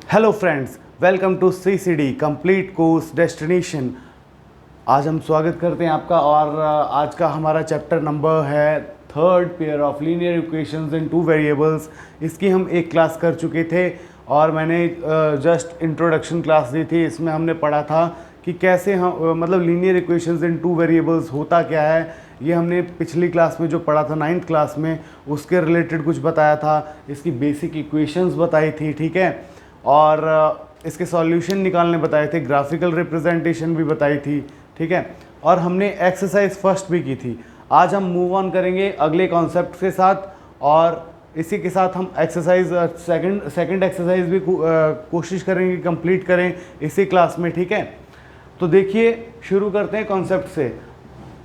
Hello friends, welcome to CCD complete course destination. आज हम स्वागत करते हैं आपका और आज का हमारा चैप्टर नंबर है third, pair of linear equations in two variables. इसकी हम एक क्लास कर चुके थे और मैंने जस्ट इंट्रोडक्शन क्लास दी थी। इसमें हमने पढ़ा था कि कैसे हम मतलब लीनियर इक्वेशंस इन टू वेरिएबल्स होता क्या है। ये हमने पिछली क्लास में जो पढ़ा था 9th क्लास में, उसके रिलेटेड कुछ बताया था, इसकी बेसिक इक्वेशंस बताई थी, ठीक है, और इसके सॉल्यूशन निकालने बताए थे, ग्राफिकल रिप्रेजेंटेशन भी बताई थी, ठीक है, और हमने एक्सरसाइज फर्स्ट भी की थी। आज हम मूव ऑन करेंगे अगले कॉन्सेप्ट के साथ और इसी के साथ हम एक्सरसाइज सेकंड एक्सरसाइज भी कोशिश करेंगे कंप्लीट करें इसी क्लास में, ठीक है। तो देखिए, शुरू करते हैं कॉन्सेप्ट से।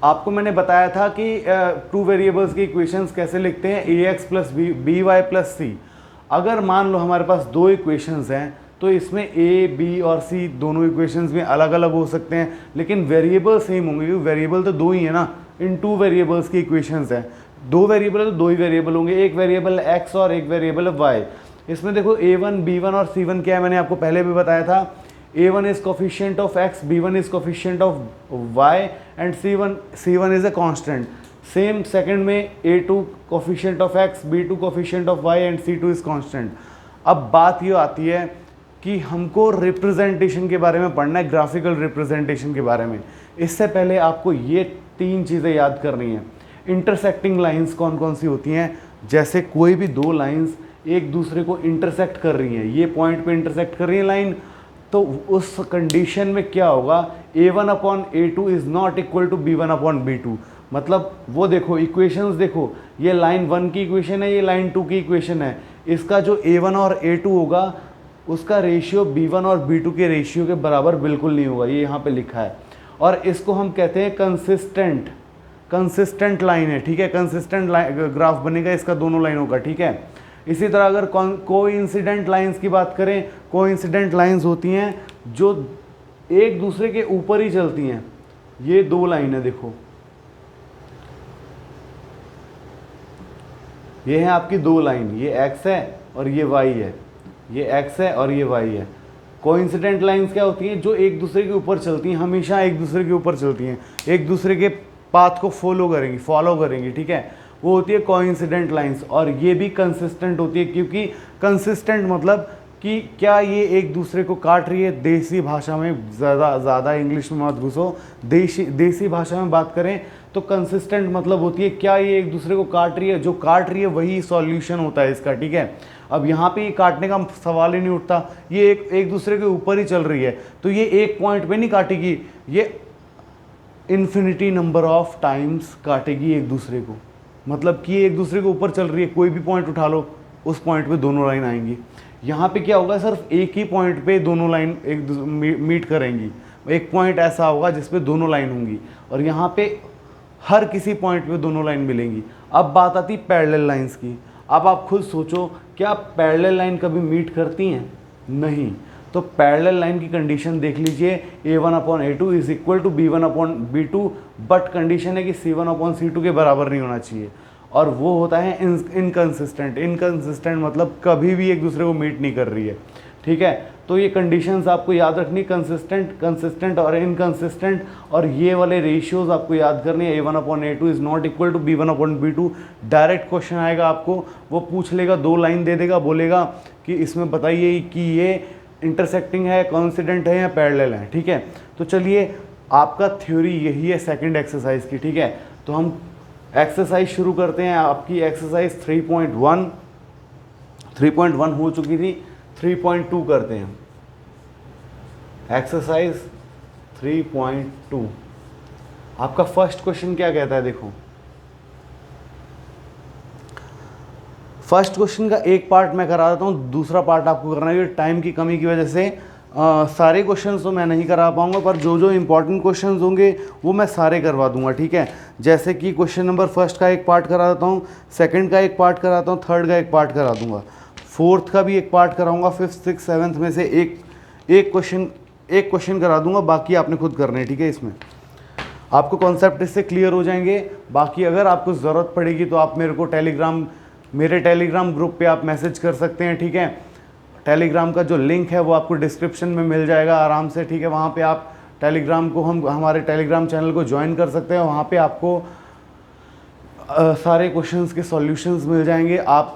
आपको मैंने बताया था कि टू वेरिएबल्स की इक्वेशंस कैसे लिखते हैं, ax plus B Y plus C. अगर मान लो हमारे पास दो इक्वेशंस हैं तो इसमें a, b और c दोनों इक्वेशंस में अलग अलग हो सकते हैं, लेकिन वेरिएबल सेम होंगे क्योंकि वेरिएबल तो दो ही है ना। इन टू वेरिएबल्स की इक्वेशंस हैं, दो वेरिएबल है तो दो ही वेरिएबल होंगे, एक वेरिएबल है x और एक वेरिएबल है y। इसमें देखो a1, b1 और c1 क्या है, मैंने आपको पहले भी बताया था। a1 is coefficient of x, b1 is coefficient of y and c1 is a constant। Same second में a2 coefficient of x, b2 coefficient of y and c2 is constant. अब बात ये आती है कि हमको रिप्रेजेंटेशन के बारे में पढ़ना है, ग्राफिकल रिप्रेजेंटेशन के बारे में। इससे पहले आपको ये तीन चीज़ें याद करनी है। इंटरसेक्टिंग लाइंस कौन कौन सी होती हैं, जैसे कोई भी दो लाइंस एक दूसरे को इंटरसेक्ट कर रही हैं, ये पॉइंट पे इंटरसेक्ट कर रही है लाइन, तो उस कंडीशन में क्या होगा, a1/a2 is not equal to b1/b2। मतलब वो देखो इक्वेशंस देखो, ये लाइन 1 की इक्वेशन है, ये लाइन 2 की इक्वेशन है। इसका जो a1 और a2 होगा उसका रेशियो b1 और b2 के रेशियो के बराबर बिल्कुल नहीं होगा, ये यहाँ पे लिखा है। और इसको हम कहते हैं कंसिस्टेंट लाइन है, ठीक है। कंसिस्टेंट ग्राफ बनेगा इसका दोनों लाइनों का, ठीक है। इसी तरह अगर कोइंसिडेंट लाइंस की बात करें, कोइंसिडेंट लाइंस होती हैं जो एक दूसरे के ऊपर ही चलती हैं। ये दो लाइन है देखो, ये है आपकी दो लाइन, ये x है और ये y है, ये x है और ये y है। कोइंसिडेंट लाइंस क्या होती हैं, जो एक दूसरे के ऊपर चलती हैं, हमेशा एक दूसरे के ऊपर चलती हैं, एक दूसरे के पाथ को फॉलो करेंगी, ठीक है, वो होती है कोइंसिडेंट लाइंस। और ये भी कंसिस्टेंट होती है, क्योंकि कंसिस्टेंट मतलब कि क्या ये एक दूसरे को काट रही है। देसी भाषा में, ज़्यादा इंग्लिश में मत घुसो, देसी भाषा में बात करें तो कंसिस्टेंट मतलब होती है क्या ये एक दूसरे को काट रही है, जो काट रही है वही सॉल्यूशन होता है इसका, ठीक है। अब यहाँ पे ये काटने का सवाल ही नहीं उठता, ये एक दूसरे के ऊपर ही चल रही है, तो ये एक पॉइंट पे नहीं काटेगी, ये इन्फिनिटी नंबर ऑफ टाइम्स काटेगी एक दूसरे को। मतलब कि एक दूसरे के ऊपर चल रही है, कोई भी पॉइंट उठा लो, उस पॉइंट पे दोनों लाइन आएंगी। यहाँ पे क्या होगा, सिर्फ एक ही पॉइंट पे दोनों लाइन मीट करेंगी। एक पॉइंट ऐसा होगा जिसपे दोनों लाइन होंगी और यहाँ पे हर किसी पॉइंट पे दोनों लाइन मिलेंगी। अब बात आती पैरेलल लाइंस की। अब आप खुद सोचो, क्या पैरेलल लाइन कभी मीट करती हैं? नहीं। तो पैरेलल लाइन की कंडीशन देख लीजिए, a1/a2 is equal to b1/b2, but condition है कि c1/c2 के बराबर नहीं होना चाहिए, और वो होता है इनकंसिस्टेंट मतलब कभी भी एक दूसरे को मीट नहीं कर रही है, ठीक है। तो ये कंडीशंस आपको याद रखनी, कंसिस्टेंट और इनकंसिस्टेंट, और ये वाले रेशियोज आपको याद करने हैं। a1/a2 is not equal to b1/b2। Direct question आएगा आपको, वो पूछ लेगा, दो लाइन दे देगा, बोलेगा कि इसमें बताइए कि ये इंटरसेक्टिंग है, कोइंसिडेंट है या पैरेलल है, ठीक है। तो चलिए, आपका थ्योरी यही है सेकंड एक्सरसाइज की, ठीक है। तो हम एक्सरसाइज शुरू करते हैं। आपकी एक्सरसाइज 3.1 हो चुकी थी, 3.2 करते हैं। एक्सरसाइज 3.2 आपका फर्स्ट क्वेश्चन क्या कहता है, देखो फर्स्ट क्वेश्चन का एक पार्ट मैं करा देता हूँ, दूसरा पार्ट आपको करना है। टाइम की कमी की वजह से सारे क्वेश्चंस तो मैं नहीं करा पाऊंगा, पर जो जो इंपॉर्टेंट क्वेश्चंस होंगे वो मैं सारे करवा दूंगा, ठीक है। जैसे कि क्वेश्चन नंबर फर्स्ट का एक पार्ट करा देता हूँ, सेकंड का एक पार्ट कराता हूँ, थर्ड का एक पार्ट करा दूंगा, फोर्थ का भी एक पार्ट कराऊंगा, फिफ्थ सिक्स सेवन्थ में से एक क्वेश्चन करा दूंगा, बाकी आपने खुद करने, ठीक है। इसमें आपको कॉन्सेप्ट इससे क्लियर हो जाएंगे। बाकी अगर आपको ज़रूरत पड़ेगी तो आप मेरे को मेरे टेलीग्राम ग्रुप पे आप मैसेज कर सकते हैं, ठीक है। टेलीग्राम का जो लिंक है वो आपको डिस्क्रिप्शन में मिल जाएगा आराम से, ठीक है। वहाँ पे आप टेलीग्राम को हमारे टेलीग्राम चैनल को ज्वाइन कर सकते हैं। वहाँ पे आपको सारे क्वेश्चंस के सॉल्यूशंस मिल जाएंगे। आप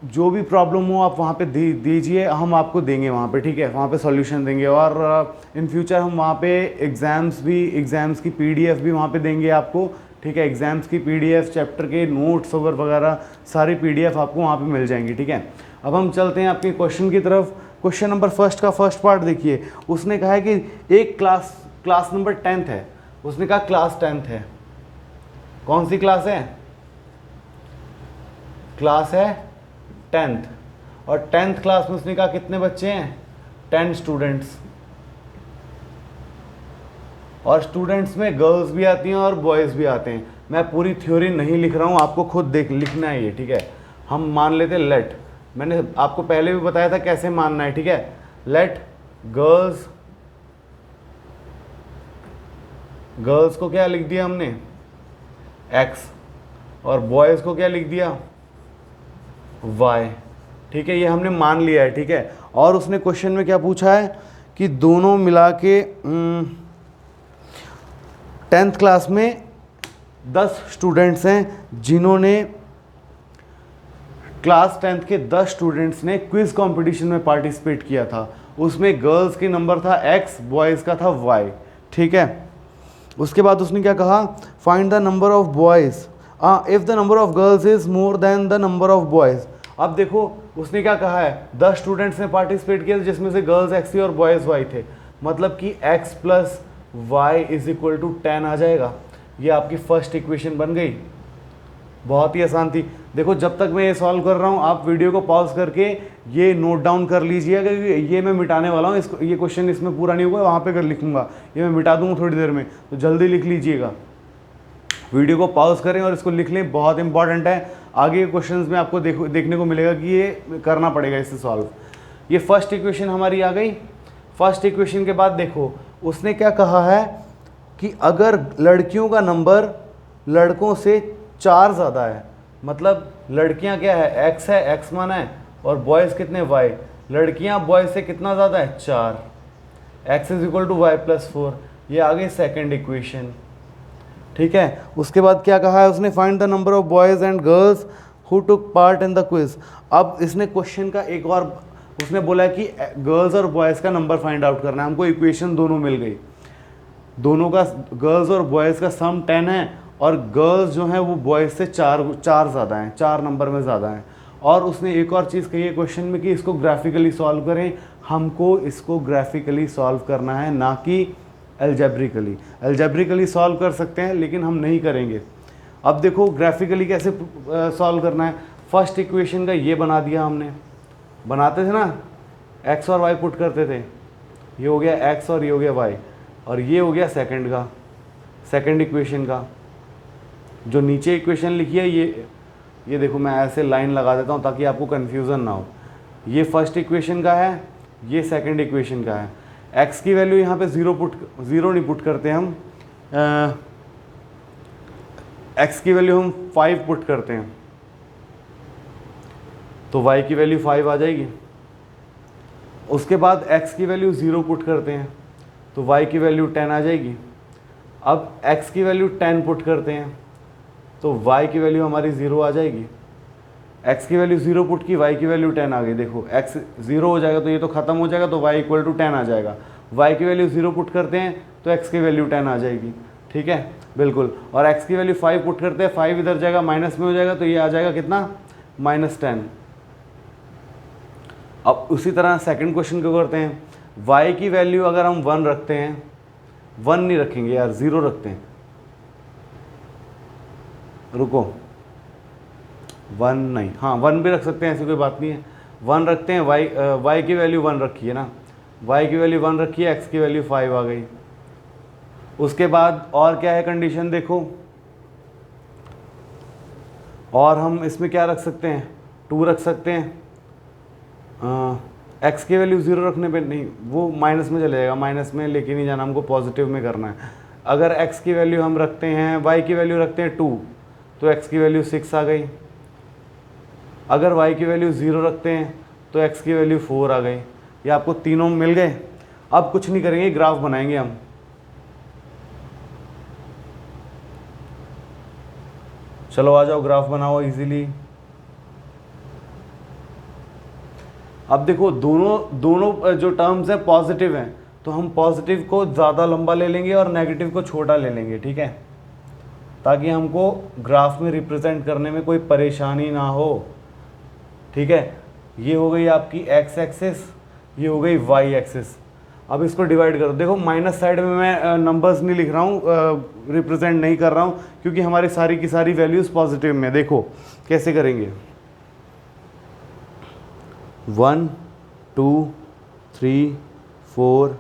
जो भी प्रॉब्लम हो आप वहाँ पे दीजिए, हम आपको देंगे वहाँ पे, ठीक है। वहाँ पे सॉल्यूशन देंगे। और इन फ्यूचर हम वहाँ पे एग्ज़ाम्स की पीडीएफ भी वहाँ पे देंगे आपको, ठीक है। एग्ज़ाम्स की पीडीएफ, चैप्टर के नोट्स वगैरह सारी पीडीएफ आपको वहाँ पे मिल जाएंगी, ठीक है। अब हम चलते हैं आपके क्वेश्चन की तरफ। क्वेश्चन नंबर फर्स्ट का फर्स्ट पार्ट देखिए। उसने कहा है कि एक क्लास नंबर 10th है। उसने कहा क्लास 10th है। कौन सी क्लास है? क्लास है 10th। और 10th क्लास में उसने कहा कितने बच्चे हैं? 10 स्टूडेंट्स। और स्टूडेंट्स में गर्ल्स भी आती हैं और बॉयज़ भी आते हैं। मैं पूरी थ्योरी नहीं लिख रहा हूँ, आपको खुद लिखना है ये, ठीक है। हम मान लेते लेट, मैंने आपको पहले भी बताया था कैसे मानना है, ठीक है। लेट गर्ल्स को क्या लिख दिया हमने? x। और बॉयज़ को क्या लिख दिया? y, ठीक है। ये हमने मान लिया है, ठीक है। और उसने क्वेश्चन में क्या पूछा है कि दोनों मिला के 10th क्लास में 10 स्टूडेंट्स हैं जिन्होंने क्लास 10th के 10 स्टूडेंट्स ने क्विज कंपटीशन में पार्टिसिपेट किया था। उसमें गर्ल्स की नंबर था x, बॉयज़ का था y, ठीक है। उसके बाद उसने क्या कहा? Find the number of boys if the number of girls is more than the number of boys. अब देखो उसने क्या कहा है, 10 स्टूडेंट्स ने पार्टिसिपेट किया जिसमें से गर्ल्स x थी और बॉयज़ y थे। मतलब कि x plus y is equal to 10 आ जाएगा। ये आपकी फर्स्ट इक्वेशन बन गई। बहुत ही आसान थी। देखो जब तक मैं ये सॉल्व कर रहा हूँ आप वीडियो को पॉज करके ये नोट डाउन कर लीजिएगा, क्योंकि ये मैं मिटाने वाला हूँ। इसको ये क्वेश्चन इसमें पूरा नहीं हुआ, वहाँ पे कर लिखूंगा, ये मैं मिटा दूंगा थोड़ी देर में, तो जल्दी लिख लीजिएगा। वीडियो को पॉज करें और इसको लिख लें, बहुत इंपॉर्टेंट है। आगे के क्वेश्चंस में आपको देखने को मिलेगा कि ये करना पड़ेगा इसे सॉल्व। ये फर्स्ट इक्वेशन हमारी आ गई। फर्स्ट इक्वेशन के बाद देखो उसने क्या कहा है कि अगर लड़कियों का नंबर लड़कों से 4 ज़्यादा है, मतलब लड़कियां क्या है x है, x माना है, और बॉयज़ कितने y, लड़कियां बॉयज़ से कितना ज़्यादा है 4, x is equal to y plus 4। ये आ गई सेकेंड इक्वेशन, ठीक है। उसके बाद क्या कहा है उसने? Find the number of boys and girls who took part in the quiz. अब इसने क्वेश्चन का एक और उसने बोला है कि गर्ल्स और बॉयज़ का नंबर फाइंड आउट करना है। हमको इक्वेशन दोनों मिल गई, दोनों का गर्ल्स और बॉयज़ का सम 10 है और गर्ल्स जो हैं वो बॉयज़ से 4 ज़्यादा हैं, 4 नंबर में ज़्यादा हैं। और उसने एक और चीज़ कही है क्वेश्चन में कि इसको ग्राफिकली सॉल्व करें। हमको इसको ग्राफिकली सॉल्व करना है, ना कि एल्जेब्रिकली। एल्जेब्रिकली सॉल्व कर सकते हैं लेकिन हम नहीं करेंगे। अब देखो ग्राफिकली कैसे सॉल्व करना है। फर्स्ट इक्वेशन का ये बना दिया हमने, बनाते थे ना, x और y पुट करते थे, ये हो गया x और ये हो गया y, और ये हो गया सेकंड इक्वेशन का। जो नीचे इक्वेशन लिखी है ये देखो मैं ऐसे लाइन लगा देता हूँ ताकि आपको कन्फ्यूज़न ना हो। ये फर्स्ट इक्वेशन का है, ये सेकंड इक्वेशन का है। x की वैल्यू यहाँ पे ज़ीरो नहीं पुट करते हम, x की वैल्यू हम 5 पुट करते हैं, तो y की वैल्यू 5 आ जाएगी। उसके बाद x की वैल्यू 0 पुट करते हैं तो y की वैल्यू 10 आ जाएगी। अब x की वैल्यू 10 पुट करते हैं तो y की वैल्यू हमारी 0 आ जाएगी। x की वैल्यू 0 पुट की, y की वैल्यू 10 आ गई। देखो x 0 हो जाएगा तो ये तो ख़त्म हो जाएगा, तो y इक्वल टू 10 आ जाएगा। y की वैल्यू 0 पुट करते हैं तो x की वैल्यू 10 आ जाएगी, ठीक है बिल्कुल। और x की वैल्यू 5 पुट करते हैं, 5 इधर जाएगा माइनस में हो जाएगा, तो ये आ जाएगा कितना? -10। अब उसी तरह सेकंड क्वेश्चन को करते हैं। y की वैल्यू अगर हम 1 रखते हैं, 1 नहीं रखेंगे यार, 0 रखते हैं, रुको 1 नहीं, हाँ 1 भी रख सकते हैं, ऐसी कोई बात नहीं है। 1 रखते हैं, y की वैल्यू 1 रखी है ना, y की वैल्यू 1 रखी है, x की वैल्यू 5 आ गई। उसके बाद और क्या है कंडीशन देखो, और हम इसमें क्या रख सकते हैं? 2 रख सकते हैं। x की वैल्यू 0 रखने पे नहीं, वो माइनस में चले जाएगा, माइनस में लेके नहीं जाना, हमको पॉजिटिव में करना है। अगर x की वैल्यू हम रखते हैं, y की वैल्यू रखते हैं 2, तो x की वैल्यू 6 आ गई। अगर y की वैल्यू 0 रखते हैं तो x की वैल्यू 4 आ गई। ये आपको तीनों मिल गए। अब कुछ नहीं करेंगे, ग्राफ बनाएंगे हम। चलो आ जाओ, ग्राफ बनाओ इजीली। अब देखो दोनों जो टर्म्स हैं पॉजिटिव हैं, तो हम पॉजिटिव को ज़्यादा लंबा ले लेंगे और नेगेटिव को छोटा ले लेंगे, ठीक है, ताकि हमको ग्राफ में रिप्रेजेंट करने में कोई परेशानी ना हो, ठीक है। ये हो गई आपकी एक्स एक्सिस, ये हो गई वाई एक्सिस। अब इसको डिवाइड करो। देखो माइनस साइड में मैं नंबर्स नहीं लिख रहा हूँ, रिप्रेजेंट नहीं कर रहा हूँ, क्योंकि हमारी सारी की सारी वैल्यूज़ पॉजिटिव में। देखो कैसे करेंगे, 1 2 3 4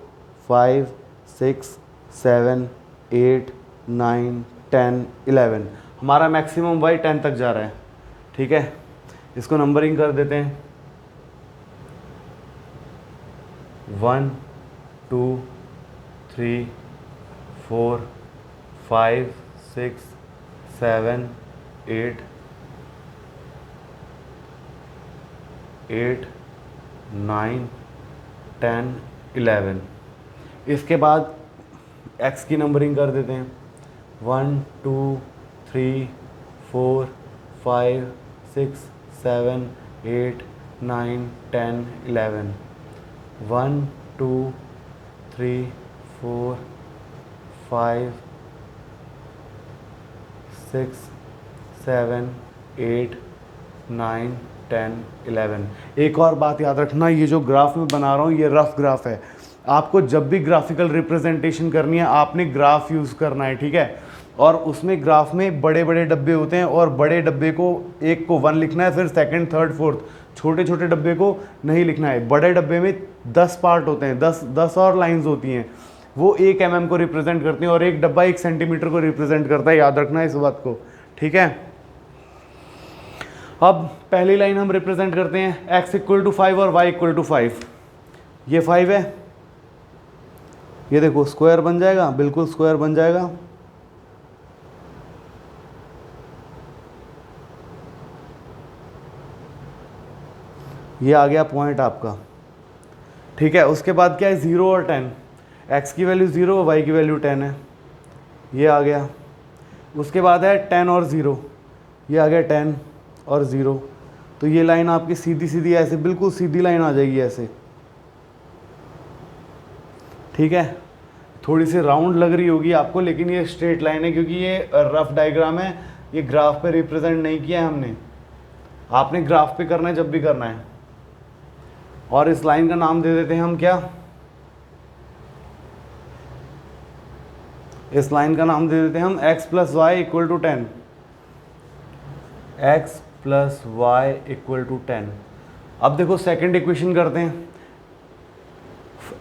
5 6 7 8 9 10 11। हमारा मैक्सिमम वाई 10 तक जा रहा है, ठीक है। इसको नंबरिंग कर देते हैं, 1 2 3 4 5 6 7 8 8 9 10 11। इसके बाद x की नंबरिंग कर देते हैं, 1 2 3 4 5 6 7 8 9 10 11। 1 2 3 4 5 6 7 8 9 10 11। एक और बात याद रखना, ये जो ग्राफ में बना रहा हूँ ये रफ ग्राफ है। आपको जब भी ग्राफिकल रिप्रेजेंटेशन करनी है आपने ग्राफ यूज़ करना है, ठीक है। और उसमें ग्राफ में बड़े बड़े डब्बे होते हैं, और बड़े डब्बे को एक को 1 लिखना है, फिर सेकंड थर्ड फोर्थ। छोटे छोटे डब्बे को नहीं लिखना है। बड़े डब्बे में 10 पार्ट होते हैं, 10 और लाइंस होती हैं, वो 1 mm को रिप्रेजेंट करती हैं, और एक डब्बा 1 सेंटीमीटर को रिप्रेजेंट करता है। याद रखना है इस बात को, ठीक है। अब पहली लाइन हम रिप्रेजेंट करते हैं, x = 5 और y = 5। ये 5 है, ये देखो स्क्वायर बन जाएगा, बिल्कुल स्क्वायर बन जाएगा। ये आ गया पॉइंट आपका, ठीक है। उसके बाद क्या है, 0 और 10। x की वैल्यू 0 और y की वैल्यू 10 है, ये आ गया। उसके बाद है 10 और 0, ये आ गया 10 और 0। तो ये लाइन आपकी सीधी सीधी ऐसे, बिल्कुल सीधी लाइन आ जाएगी ऐसे, ठीक है। थोड़ी सी राउंड लग रही होगी आपको, लेकिन ये स्ट्रेट लाइन है, क्योंकि ये रफ डायग्राम है, ये ग्राफ पे रिप्रेजेंट नहीं किया है हमने। आपने ग्राफ पे करना है जब भी करना है। और इस लाइन का नाम दे देते हैं हम क्या, इस लाइन का नाम दे देते हैं हम x + y = 10। x + y = 10। अब देखो सेकंड इक्वेशन करते हैं,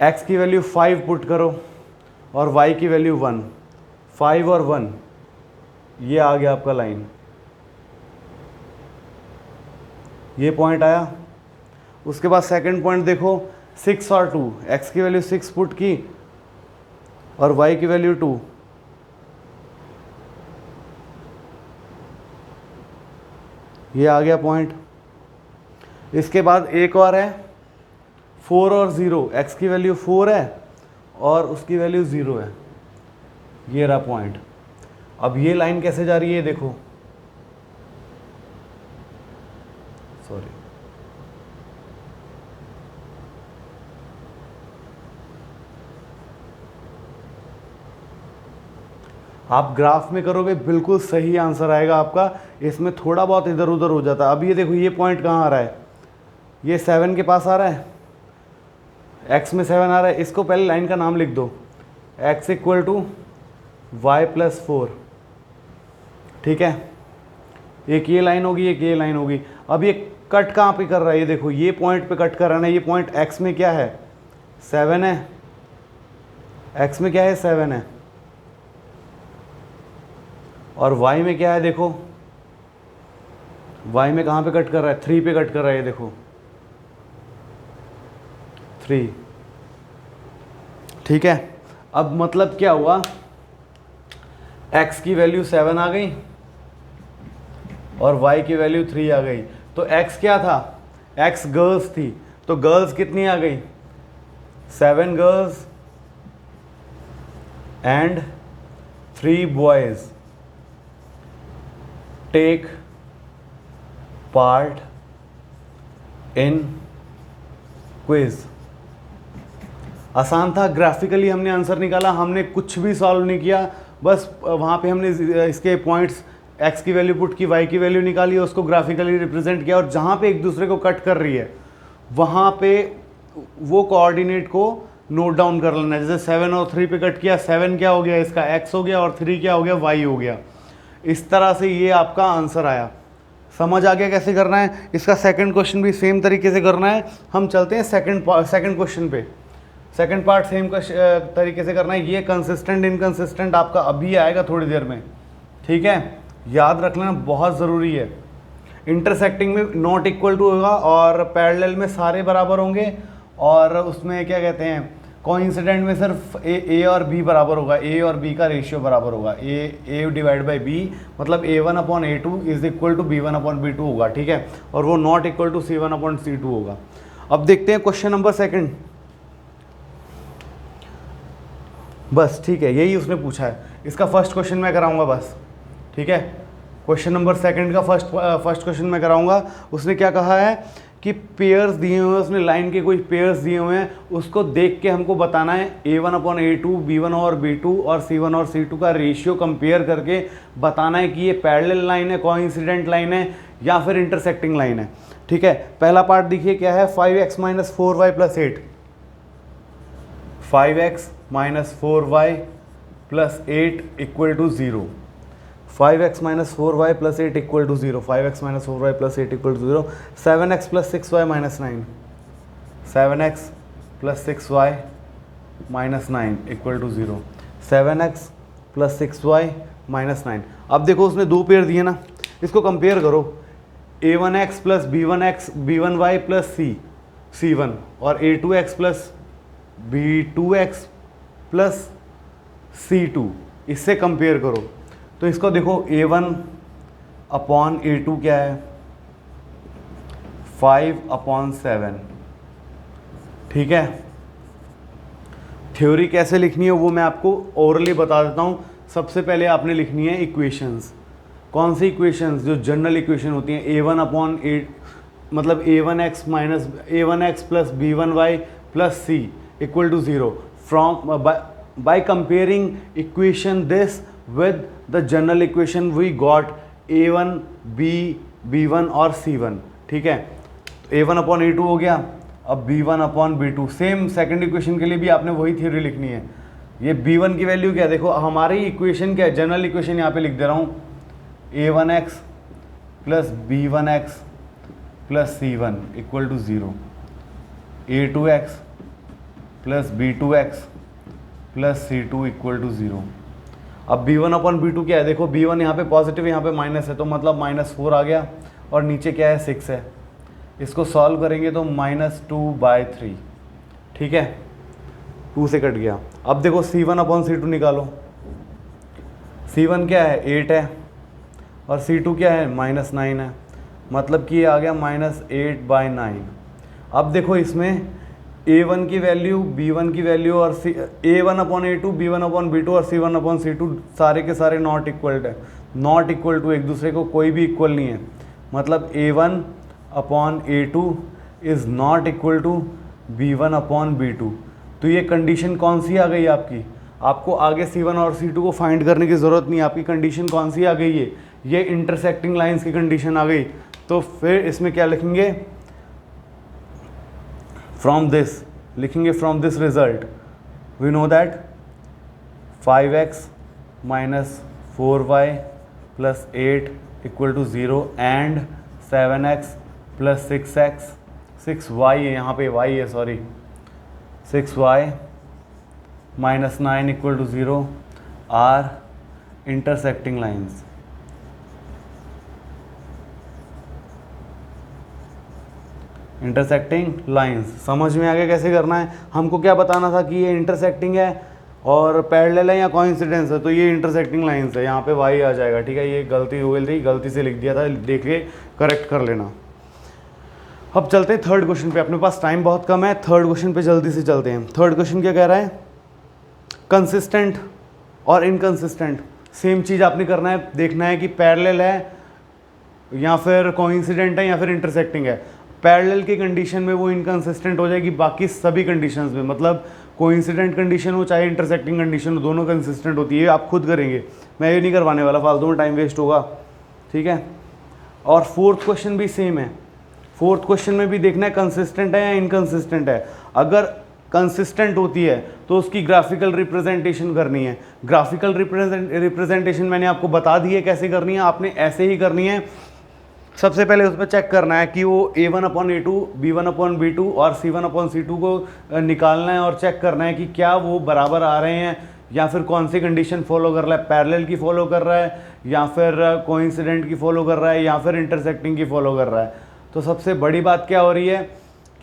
x की वैल्यू 5 पुट करो और y की वैल्यू 1। 5 और 1, ये आ गया आपका लाइन, ये पॉइंट आया। उसके बाद सेकंड पॉइंट देखो, 6 और 2, x की वैल्यू 6 पुट की और y की वैल्यू 2, ये आ गया पॉइंट। इसके बाद एक और है, 4 और 0, x की वैल्यू 4 है और उसकी वैल्यू 0 है, ये रहा पॉइंट। अब ये लाइन कैसे जा रही है देखो, सॉरी, आप ग्राफ में करोगे बिल्कुल सही आंसर आएगा आपका। इसमें थोड़ा बहुत इधर उधर हो जाता है। अब ये देखो, ये पॉइंट कहाँ आ रहा है, ये 7 के पास आ रहा है, x में 7 आ रहा है। इसको पहले लाइन का नाम लिख दो, x = y + 4, ठीक है। एक ये लाइन होगी, एक ये लाइन होगी। अब ये कट कहाँ पे कर रहा है, ये देखो, ये पॉइंट पे कट कर रहा है ना। ये पॉइंट x में क्या है, 7 है, x में क्या है, 7 है, और y में क्या है देखो, y में कहाँ पे कट कर रहा है, 3 पे कट कर रहा है, ये देखो 3, ठीक है। अब मतलब क्या हुआ, x की वैल्यू 7 आ गई और y की वैल्यू 3 आ गई। तो x क्या था, x गर्ल्स थी, तो गर्ल्स कितनी आ गई, 7 girls and 3 boys take part in quiz. आसान था, ग्राफिकली हमने आंसर निकाला, हमने कुछ भी सॉल्व नहीं किया, बस वहाँ पे हमने इसके पॉइंट्स x की वैल्यू पुट की, y की वैल्यू निकाली, उसको ग्राफिकली रिप्रेजेंट किया, और जहाँ पे एक दूसरे को कट कर रही है वहाँ पे वो कोऑर्डिनेट को नोट डाउन कर लेना है। जैसे 7 और 3 पे कट किया, 7 क्या हो गया इसका x हो गया, और 3 क्या हो गया, y हो गया। इस तरह से ये आपका आंसर आया। समझ आ गया कैसे करना है? इसका सेकंड क्वेश्चन भी सेम तरीके से करना है। हम चलते हैं सेकंड क्वेश्चन पे। सेकंड पार्ट सेम तरीके से करना है। ये कंसिस्टेंट इनकंसिस्टेंट आपका अभी आएगा थोड़ी देर में, ठीक है, याद रख लेना, बहुत ज़रूरी है। इंटरसेक्टिंग में नॉट इक्वल टू होगा, और पैरेलल में सारे बराबर होंगे, और उसमें क्या कहते हैं, कोइंसिडेंट में सिर्फ ए और बी बराबर होगा, ए और बी का रेशियो बराबर होगा, ए डिवाइड बाई बी, मतलब A1/A2 is equal to B1/B2 होगा, ठीक है, और वो नॉट इक्वल टू C1/C2 होगा। अब देखते हैं क्वेश्चन नंबर सेकंड। बस ठीक है, यही उसने पूछा है। इसका फर्स्ट क्वेश्चन मैं कराऊंगा बस, ठीक है। क्वेश्चन नंबर सेकंड का फर्स्ट क्वेश्चन मैं कराऊंगा। उसने क्या कहा है कि पेयर्स दिए हुए हैं, उसने लाइन के कोई पेयर्स दिए हुए हैं, उसको देख के हमको बताना है A1/A2, B1 और B2 और C1 और C2 का रेशियो कंपेयर करके बताना है कि ये पैरेलल लाइन है, कोइंसिडेंट लाइन है, या फिर इंटरसेक्टिंग लाइन है, ठीक है। पहला पार्ट देखिए क्या है, 5x - 4y + 8, 5x - 4y + 8 = 0, 5x - 4y + 8 = 0, 5x - 4y + 8 = 0, 7x + 6y - 9, 7x + 6y - 9 = 0, 7x + 6y - 9। अब देखो उसने दो पेयर दिए ना, इसको कंपेयर करो, A1x + B1x B1y + C1, और A2x + B2x + C2, इससे कंपेयर करो। तो इसको देखो, A1/A2 क्या है, 5/7, ठीक है। थ्योरी कैसे लिखनी है वो मैं आपको ओरली बता देता हूँ। सबसे पहले आपने लिखनी है इक्वेशंस। कौन सी इक्वेशंस? जो जनरल इक्वेशन होती हैं, A1/8 मतलब A1x + B1y + C = 0 from by comparing equation this with the general equation we got A1 B B1 और C1, ठीक है। A1/A2 हो गया। अब B1/B2, सेम सेकंड इक्वेशन के लिए भी आपने वही थ्योरी लिखनी है। ये B1 की वैल्यू क्या है, देखो हमारी इक्वेशन क्या है, जनरल इक्वेशन यहाँ पे लिख दे रहा हूँ, A1x + B1x + C1 = 0, A2x + B2x + C2 = 0। अब B1/B2 क्या है, देखो B1 यहाँ पे पॉजिटिव, यहाँ पे माइनस है, तो मतलब -4 आ गया, और नीचे क्या है, 6 है। इसको सॉल्व करेंगे तो -2/3, ठीक है, 2 से कट गया। अब देखो C1/C2 निकालो, C1 क्या है, 8 है, और C2 क्या है, -9 है, मतलब कि ये आ गया -8/9। अब देखो इसमें A1 की वैल्यू, B1 की वैल्यू, और A1/A2 B1/B2 और C1/C2 सारे के सारे नॉट इक्वल्ड है, नॉट इक्वल टू, एक दूसरे को कोई भी इक्वल नहीं है, मतलब A1/A2 is not equal to B1/B2। तो ये कंडीशन कौन सी आ गई आपकी? आपको आगे C1 और C2 को फाइंड करने की ज़रूरत नहीं, आपकी कंडीशन कौन सी आ गई है, ये इंटरसेक्टिंग लाइंस की कंडीशन आ गई। तो फिर इसमें क्या लिखेंगे, फ्रॉम दिस लिखेंगे, from this result we know that 5x - 4y + 8 = 0 and 7x + 6x 6y है, यहाँ पे y है, sorry, 6y - 9 = 0 are intersecting lines. Intersecting lines समझ में आ गया कैसे करना है? हमको क्या बताना था कि ये इंटरसेक्टिंग है और पैरेलल है या कोइंसिडेंस है, तो ये इंटरसेक्टिंग लाइंस है, यहाँ पे वाई आ जाएगा, ठीक है। ये गलती हो गई थी, गलती से लिख दिया था, देख के करेक्ट कर लेना। अब चलते हैं थर्ड क्वेश्चन पे, अपने पास टाइम बहुत कम है, थर्ड क्वेश्चन पे जल्दी से चलते हैं। थर्ड क्वेश्चन क्या कह रहा है, कंसिस्टेंट और इनकंसिस्टेंट, सेम चीज़ आपने करना है, देखना है कि पैरेलल है या फिर कोइंसिडेंट है या फिर इंटरसेक्टिंग है। पैरेलल की कंडीशन में वो इनकंसिस्टेंट हो जाएगी, बाकी सभी कंडीशंस में, मतलब कोइंसिडेंट कंडीशन हो चाहे इंटरसेक्टिंग कंडीशन हो, दोनों कंसिस्टेंट होती है। आप खुद करेंगे, मैं ये नहीं करवाने वाला, फालतू में टाइम वेस्ट होगा, ठीक है। और फोर्थ क्वेश्चन भी सेम है, फोर्थ क्वेश्चन में भी देखना है कंसिस्टेंट है या इनकंसिस्टेंट है। अगर कंसिस्टेंट होती है तो उसकी ग्राफिकल रिप्रेजेंटेशन करनी है। ग्राफिकल रिप्रेजेंटेशन मैंने आपको बता दी है कैसे करनी है, आपने ऐसे ही करनी है। सबसे पहले उसमें चेक करना है कि वो A1/A2, B1/B2 और C1/C2 को निकालना है और चेक करना है कि क्या वो बराबर आ रहे हैं या फिर कौन सी कंडीशन फॉलो कर रहा है, पैरेलल की फॉलो कर रहा है या फिर कोइंसिडेंट की फॉलो कर रहा है या फिर इंटरसेक्टिंग की फॉलो कर रहा है। तो सबसे बड़ी बात क्या हो रही है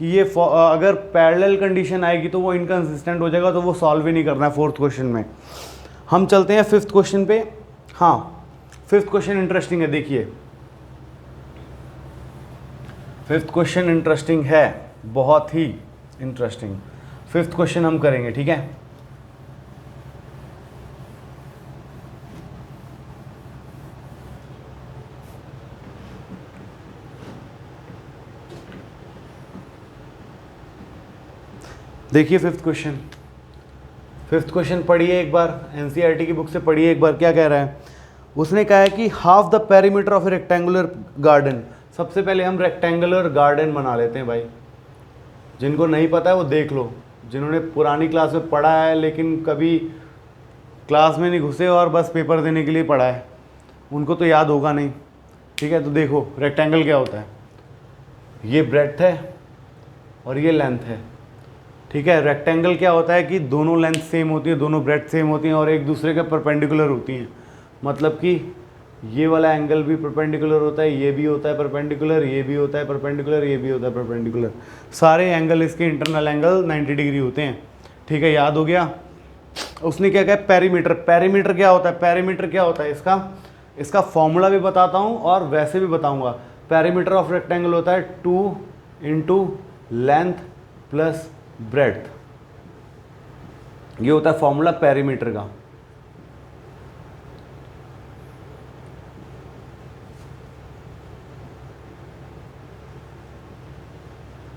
कि ये अगर पैरेलल कंडीशन आएगी तो वो इनकंसिस्टेंट हो जाएगा, तो वो सॉल्व ही नहीं करना है फोर्थ क्वेश्चन में। हम चलते हैं फिफ्थ क्वेश्चन पे। हाँ, फिफ्थ क्वेश्चन इंटरेस्टिंग है, देखिए फिफ्थ क्वेश्चन इंटरेस्टिंग है, बहुत ही इंटरेस्टिंग। फिफ्थ क्वेश्चन हम करेंगे, ठीक है। देखिए फिफ्थ क्वेश्चन, फिफ्थ क्वेश्चन पढ़िए एक बार, एनसीईआरटी की बुक से पढ़िए एक बार। क्या कह रहा है, उसने कहा है कि half the perimeter of A rectangular garden. सबसे पहले हम रेक्टेंगुलर गार्डन बना लेते हैं भाई, जिनको नहीं पता है वो देख लो, जिन्होंने पुरानी क्लास में पढ़ा है लेकिन कभी क्लास में नहीं घुसे और बस पेपर देने के लिए पढ़ा है, उनको तो याद होगा नहीं, ठीक है। तो देखो रेक्टेंगल क्या होता है, ये ब्रेड्थ है और ये लेंथ है, ठीक है। रेक्टेंगल क्या होता है कि दोनों लेंथ सेम होती है, दोनों ब्रेड्थ सेम होती हैं और एक दूसरे के परपेंडिकुलर होती हैं। मतलब कि ये वाला एंगल भी परपेंडिकुलर होता है, ये भी होता है परपेंडिकुलर, ये भी होता है परपेंडिकुलर, ये भी होता है परपेंडिकुलर। सारे एंगल इसके इंटरनल एंगल 90 डिग्री होते हैं, ठीक है। याद हो गया। उसने क्या कहा, पेरीमीटर। पेरीमीटर क्या होता है, पेरीमीटर क्या होता है, इसका फॉर्मूला भी बताता हूँ और वैसे भी बताऊँगा। पेरीमीटर ऑफ रेक्टेंगल होता है 2 × लेंथ प्लस ब्रेड्थ, ये होता है फॉर्मूला पेरीमीटर का।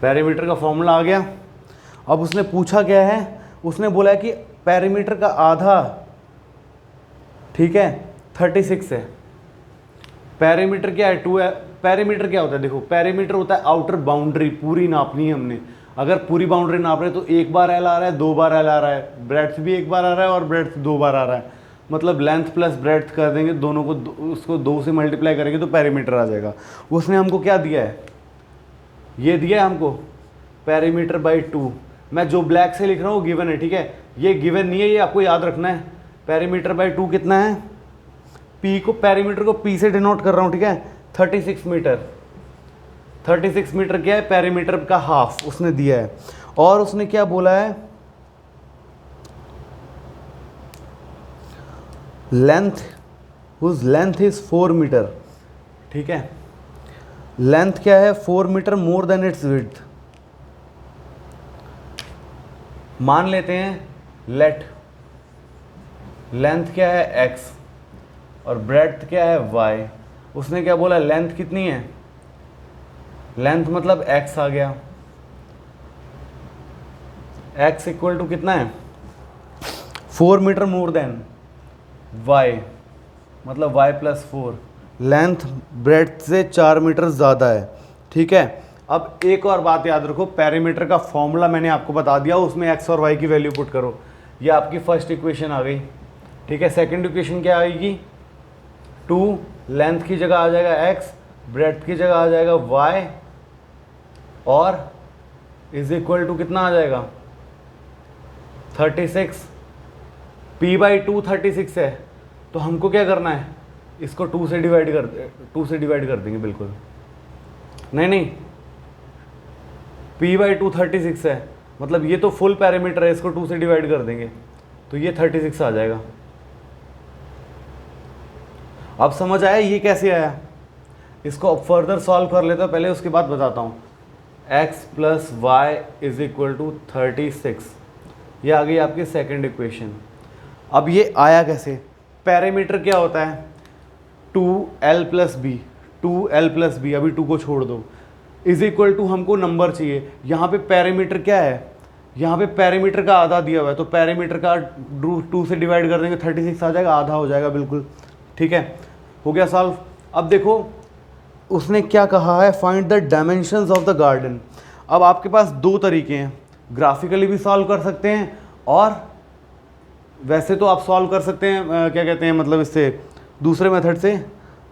पेरीमीटर का फॉर्मूला आ गया। अब उसने पूछा क्या है, उसने बोला कि पेरीमीटर का आधा, ठीक है, 36 है। पेरीमीटर क्या है, 2 है। पेरीमीटर क्या होता है, देखो पेरीमीटर होता है आउटर बाउंड्री, पूरी नापनी है हमने। अगर पूरी बाउंड्री नाप रहे हैं तो एक बार एल आ रहा है, 2 बार एल आ रहा है, ब्रेड्थ भी एक बार आ रहा है और ब्रेड्थ 2 बार आ रहा है। मतलब लेंथ प्लस ब्रेड्थ कर देंगे दोनों को, उसको 2 से मल्टीप्लाई करेंगे तो पेरीमीटर आ जाएगा। उसने हमको क्या दिया है, ये दिया है हमको पेरीमीटर बाई 2। मैं जो ब्लैक से लिख रहा हूँ गिवन है, ठीक है। ये गिवन नहीं है, ये आपको याद रखना है। पेरीमीटर बाई 2 कितना है, पी को, पेरीमीटर को पी से डिनोट कर रहा हूँ, ठीक है। 36 मीटर, 36 मीटर क्या है, पेरीमीटर का हाफ उसने दिया है। और उसने क्या बोला है, length, whose length is 4 metre, ठीक है। लेंथ क्या है, 4 metre more than its width. मान लेते हैं लेट लेंथ क्या है x और ब्रेड्थ क्या है y। उसने क्या बोला, लेंथ कितनी है, लेंथ मतलब x आ गया, x इक्वल टू कितना है, 4 मीटर मोर देन y, मतलब y प्लस 4। लेंथ ब्रेड्थ से 4 मीटर ज़्यादा है, ठीक है। अब एक और बात याद रखो, पेरीमीटर का फॉर्मूला मैंने आपको बता दिया, उसमें x और y की वैल्यू पुट करो। ये आपकी फर्स्ट इक्वेशन आ गई, ठीक है। सेकंड इक्वेशन क्या आएगी, 2 लेंथ की जगह आ जाएगा x, ब्रेड्थ की जगह आ जाएगा y और इज इक्वल टू कितना आ जाएगा, 36। p बाई 2 36 है, तो हमको क्या करना है, इसको 2 से डिवाइड कर देंगे, बिल्कुल नहीं, p बाई 2 36 है, मतलब ये तो फुल पैरामीटर है, इसको 2 से डिवाइड कर देंगे तो ये 36 आ जाएगा। अब समझ आया ये कैसे आया, इसको अब फर्दर सॉल्व कर लेता हूँ, पहले उसके बाद बताता हूँ। x plus y is equal to 36। ये आ गई आपकी सेकेंड इक्वेशन। अब ये आया कैसे? पैरामीटर क्या होता है? 2l plus B, 2l plus B, अभी 2 को छोड़ दो, इज इक्वल टू हमको नंबर चाहिए। यहाँ पे पैरामीटर क्या है? यहाँ पे पैरामीटर का आधा दिया हुआ है, तो पैरामीटर का 2 से डिवाइड कर देंगे, 36 आ जाएगा, आधा हो जाएगा बिल्कुल। ठीक है, हो गया सॉल्व। अब देखो उसने क्या कहा है, find the dimensions of the garden. अब आपके पास दो तरीके हैं, ग्राफिकली भी सॉल्व कर सकते हैं और वैसे तो आप सॉल्व कर सकते हैं क्या कहते हैं, मतलब इससे दूसरे मेथड से।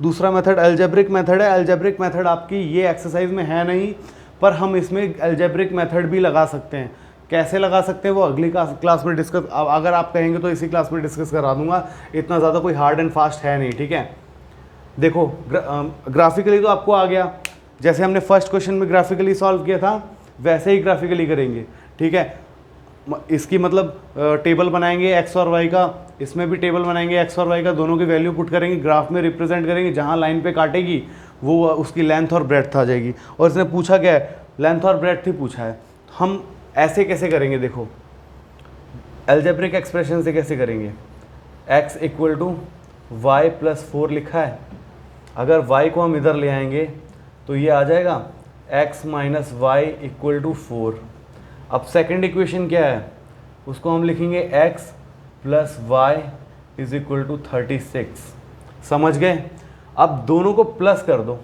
दूसरा मेथड अलजेब्रिक मेथड है। अलजेब्रिक मेथड आपकी ये एक्सरसाइज में है नहीं, पर हम इसमें अलजेब्रिक मेथड भी लगा सकते हैं। कैसे लगा सकते हैं वो अगली क्लास में डिस्कस, अगर आप कहेंगे तो इसी क्लास में डिस्कस करा दूंगा, इतना ज़्यादा कोई हार्ड एंड फास्ट है नहीं। ठीक है, देखो ग्राफिकली तो आपको आ गया, जैसे हमने फर्स्ट क्वेश्चन में ग्राफिकली सॉल्व किया था वैसे ही ग्राफिकली करेंगे। ठीक है, इसकी मतलब टेबल बनाएंगे एक्स और वाई का, इसमें भी टेबल बनाएंगे एक्स और वाई का, दोनों की वैल्यू पुट करेंगे, ग्राफ में रिप्रेजेंट करेंगे, जहाँ लाइन पे काटेगी वो उसकी लेंथ और ब्रेड्थ आ जाएगी। और इसने पूछा क्या है, लेंथ और ब्रेड्थ ही पूछा है। हम ऐसे कैसे करेंगे, देखो अलजेब्रिक एक्सप्रेशन से कैसे करेंगे, x equal to y plus 4 लिखा है, अगर y को हम इधर ले आएंगे तो ये आ जाएगा x minus y equal to 4। अब सेकेंड इक्वेशन क्या है, उसको हम लिखेंगे x plus y is equal to 36। समझ गए? अब दोनों को प्लस कर दो,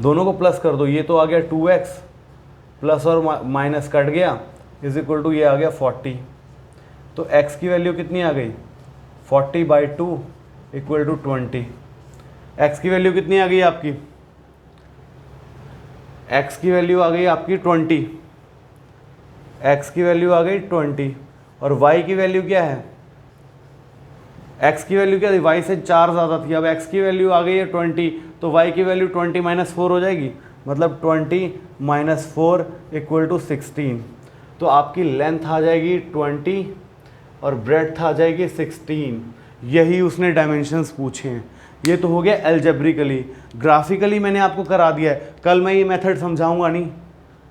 दोनों को प्लस कर दो, ये तो आ गया 2x प्लस और माइनस कट गया इज इक्वल टू ये आ गया 40। तो x की वैल्यू कितनी आ गई, 40/2 इक्वल टू 20। x की वैल्यू कितनी आ गई आपकी, x की वैल्यू आ गई आपकी 20, x की वैल्यू आ गई 20। और y की वैल्यू क्या है, x की वैल्यू क्या थी, y से 4 ज़्यादा थी, अब x की वैल्यू आ गई है 20, तो y की वैल्यू 20 माइनस 4 हो जाएगी, मतलब 20 माइनस 4 इक्वल टू 16। तो आपकी लेंथ आ जाएगी 20 और ब्रेड्थ आ जाएगी 16। यही उसने डायमेंशंस पूछे हैं। ये तो हो गया अलजेब्रिकली। ग्राफिकली मैंने आपको करा दिया है, कल मैं ये मेथड समझाऊंगा नहीं,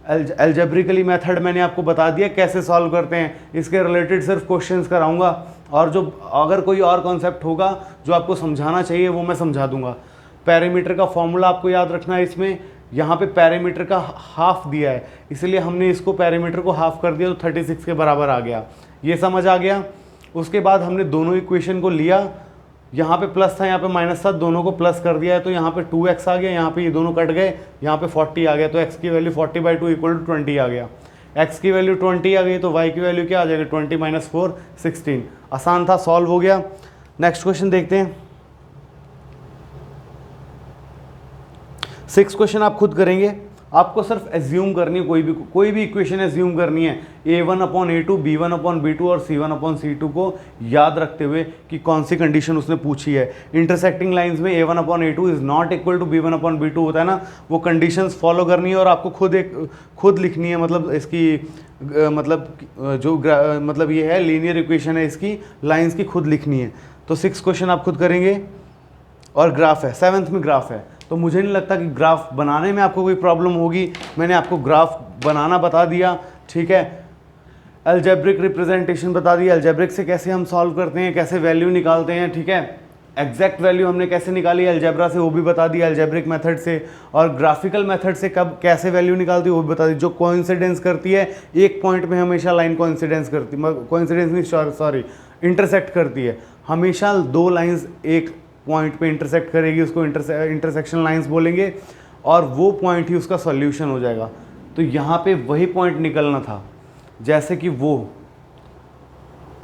अलजेब्रिकली मेथड मैंने आपको बता दिया कैसे सॉल्व करते हैं, इसके रिलेटेड सिर्फ क्वेश्चंस कराऊंगा, और जो अगर कोई और कॉन्सेप्ट होगा जो आपको समझाना चाहिए वो मैं समझा दूंगा। पैरामीटर का फॉर्मूला आपको याद रखना है, इसमें यहाँ पे पैरामीटर का हाफ दिया है, इसलिए हमने इसको पैरामीटर को हाफ कर दिया तो 36 के बराबर आ गया। ये समझ आ गया। उसके बाद हमने दोनों इक्वेशन को लिया, यहाँ पे प्लस था यहाँ पे माइनस था, दोनों को प्लस कर दिया है, तो यहाँ पे 2x आ गया, यहाँ पे ये दोनों कट गए, यहाँ पे 40 आ गया, तो x की वैल्यू 40/2 इक्वल टू 20 आ गया। x की वैल्यू 20 आ गई तो y की वैल्यू क्या आ जाएगी, 20 माइनस 4 16। आसान था, सॉल्व हो गया। नेक्स्ट क्वेश्चन देखते हैं। 6 क्वेश्चन आप खुद करेंगे, आपको सिर्फ एज्यूम करनी है, कोई भी इक्वेशन एज्यूम करनी है, a1/a2 b1/b2 और c1/c2 को याद रखते हुए कि कौन सी कंडीशन उसने पूछी है। इंटरसेक्टिंग लाइंस में a1/a2 is not equal to b1/b2 होता है ना, वो कंडीशंस फॉलो करनी है और आपको खुद लिखनी है, मतलब इसकी मतलब ये है लीनियर इक्वेशन है, इसकी लाइंस की खुद लिखनी है। तो 6 क्वेश्चन आप खुद करेंगे और ग्राफ है, 7th में ग्राफ है, तो मुझे नहीं लगता कि ग्राफ बनाने में आपको कोई प्रॉब्लम होगी। मैंने आपको ग्राफ बनाना बता दिया, ठीक है, अलजेब्रिक रिप्रेजेंटेशन बता दिया, अलजेब्रिक से कैसे हम सॉल्व करते हैं, कैसे वैल्यू निकालते हैं, ठीक है, एग्जैक्ट वैल्यू हमने कैसे निकाली अलजेब्रा से वो भी बता दिया, अलजेब्रिक मेथड से, और ग्राफिकल मेथड से कब कैसे वैल्यू निकालती है वो भी बता दी। जो कोइंसिडेंस करती है एक पॉइंट में, हमेशा लाइन कोइंसिडेंस करती, कोइंसिडेंस नहीं सॉरी इंटरसेक्ट करती है, हमेशा दो लाइन्स एक पॉइंट पे इंटरसेक्ट करेगी, उसको इंटरसेक्शन लाइंस बोलेंगे, और वो पॉइंट ही उसका सॉल्यूशन हो जाएगा। तो यहाँ पे वही पॉइंट निकलना था, जैसे कि वो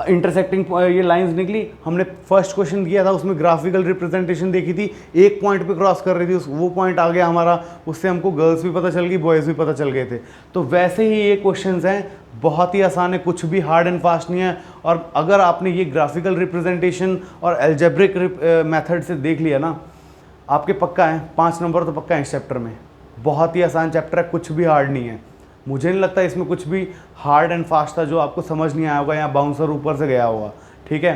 इंटरसेक्टिंग ये लाइंस निकली, हमने फर्स्ट क्वेश्चन किया था उसमें ग्राफिकल रिप्रेजेंटेशन देखी थी, एक पॉइंट पे क्रॉस कर रही थी, वो पॉइंट आ गया हमारा, उससे हमको गर्ल्स भी पता चल गई, बॉयज़ भी पता चल गए थे। तो वैसे ही ये क्वेश्चंस हैं, बहुत ही आसान है, कुछ भी हार्ड एंड फास्ट नहीं है। और अगर आपने ये ग्राफिकल रिप्रेजेंटेशन और एल्जेब्रिक मेथड से देख लिया ना, आपके पक्का है 5 नंबर तो पक्का है इस चैप्टर में। बहुत ही आसान चैप्टर है, कुछ भी हार्ड नहीं है। मुझे नहीं लगता इसमें कुछ भी हार्ड एंड फास्ट था जो आपको समझ नहीं आया होगा या बाउंसर ऊपर से गया होगा, ठीक है।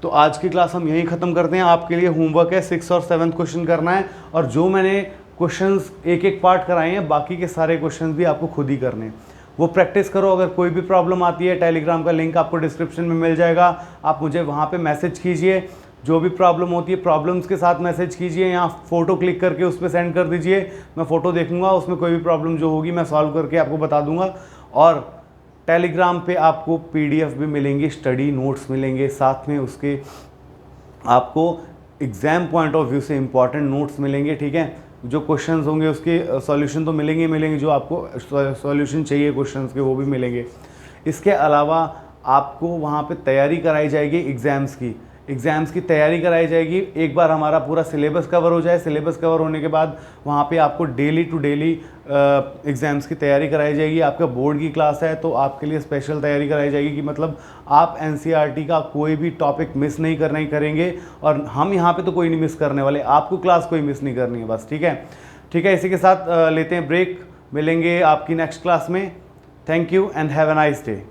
तो आज की क्लास हम यहीं ख़त्म करते हैं। आपके लिए होमवर्क है 6 और 7 क्वेश्चन करना है, और जो मैंने क्वेश्चंस एक एक पार्ट कराए हैं, बाकी के सारे क्वेश्चंस भी आपको खुद ही करने हैं। वो प्रैक्टिस करो। अगर कोई भी प्रॉब्लम आती है, टेलीग्राम का लिंक आपको डिस्क्रिप्शन में मिल जाएगा, आप मुझे वहाँ पे मैसेज कीजिए। जो भी प्रॉब्लम होती है प्रॉब्लम्स के साथ मैसेज कीजिए, या फ़ोटो क्लिक करके उस पर सेंड कर दीजिए, मैं फ़ोटो देखूंगा, उसमें कोई भी प्रॉब्लम जो होगी मैं सॉल्व करके आपको बता दूंगा। और टेलीग्राम पे आपको पीडीएफ भी मिलेंगे, स्टडी नोट्स मिलेंगे, साथ में उसके आपको एग्ज़ाम पॉइंट ऑफ व्यू से इंपॉर्टेंट नोट्स मिलेंगे, ठीक है। जो क्वेश्चंस होंगे उसके सॉल्यूशन तो मिलेंगे, जो आपको सॉल्यूशन चाहिए क्वेश्चंस के वो भी मिलेंगे। इसके अलावा आपको वहाँ पे तैयारी कराई जाएगी एग्ज़ाम्स की तैयारी कराई जाएगी। एक बार हमारा पूरा सिलेबस कवर हो जाए, सिलेबस कवर होने के बाद वहाँ पे आपको डेली टू डेली एग्ज़ाम्स की तैयारी कराई जाएगी। आपका बोर्ड की क्लास है तो आपके लिए स्पेशल तैयारी कराई जाएगी कि मतलब आप एनसीईआरटी का कोई भी टॉपिक मिस नहीं करेंगे, और हम यहाँ पे तो कोई नहीं मिस करने वाले, आपको क्लास कोई मिस नहीं करनी है बस, ठीक है। इसी के साथ लेते हैं ब्रेक, मिलेंगे आपकी नेक्स्ट क्लास में। Thank you and have a nice day.